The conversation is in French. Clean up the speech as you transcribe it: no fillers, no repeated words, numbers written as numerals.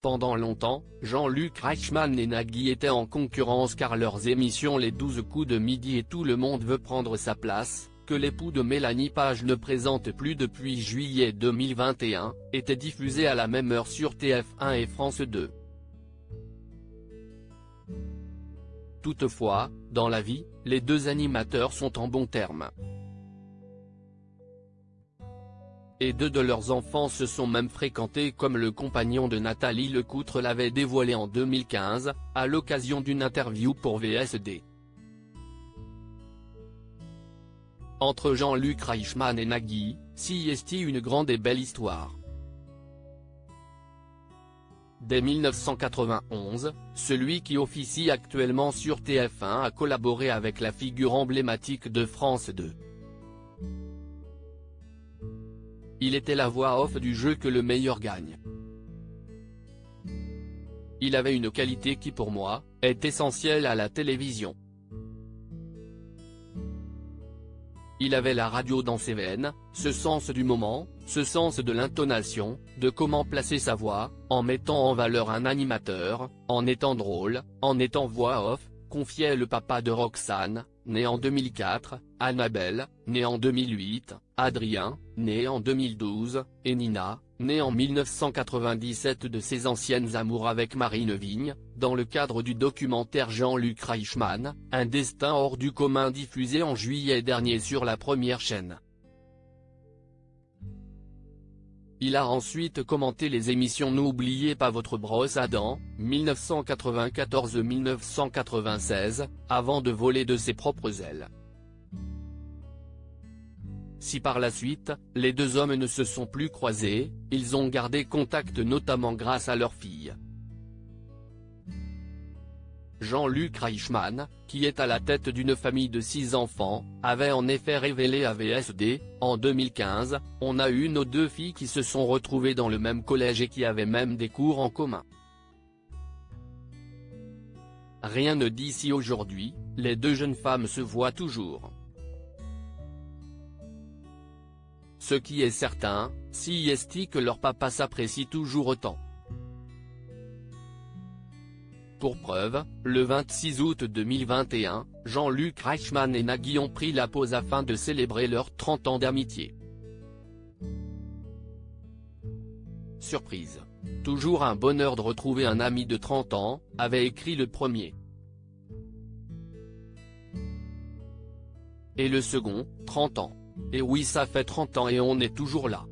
Pendant longtemps, Jean-Luc Reichmann et Nagui étaient en concurrence car leurs émissions Les 12 coups de midi et Tout le monde veut prendre sa place, que l'époux de Mélanie Page ne présente plus depuis juillet 2021, étaient diffusées à la même heure sur TF1 et France 2. Toutefois, dans la vie, les deux animateurs sont en bons termes. Et deux de leurs enfants se sont même fréquentés comme le compagnon de Nathalie Lecoutre l'avait dévoilé en 2015, à l'occasion d'une interview pour VSD. Entre Jean-Luc Reichmann et Nagui, s'y est une grande et belle histoire. Dès 1991, celui qui officie actuellement sur TF1 a collaboré avec la figure emblématique de France 2. Il était la voix off du jeu Que le meilleur gagne. Il avait une qualité qui pour moi, est essentielle à la télévision. Il avait la radio dans ses veines, ce sens du moment, ce sens de l'intonation, de comment placer sa voix, en mettant en valeur un animateur, en étant drôle, en étant voix off, confiait le papa de Roxane, né en 2004, Annabelle, née en 2008, Adrien, né en 2012, et Nina, née en 1997 de ses anciennes amours avec Marine Vigne, dans le cadre du documentaire Jean-Luc Reichmann, Un destin hors du commun diffusé en juillet dernier sur la première chaîne. Il a ensuite commenté les émissions N'oubliez pas votre brosse à dents, 1994-1996, avant de voler de ses propres ailes. Si par la suite, les deux hommes ne se sont plus croisés, ils ont gardé contact notamment grâce à leur fille. Jean-Luc Reichmann, qui est à la tête d'une famille de 6 enfants, avait en effet révélé à VSD, en 2015, on a eu nos 2 filles qui se sont retrouvées dans le même collège et qui avaient même des cours en commun. Rien ne dit si aujourd'hui, les deux jeunes femmes se voient toujours. Ce qui est certain, si est que leur papa s'apprécie toujours autant. Pour preuve, le 26 août 2021, Jean-Luc Reichmann et Nagui ont pris la pause afin de célébrer leurs 30 ans d'amitié. Surprise. Toujours un bonheur de retrouver un ami de 30 ans, avait écrit le premier. Et le second, 30 ans. Et oui, ça fait 30 ans et on est toujours là.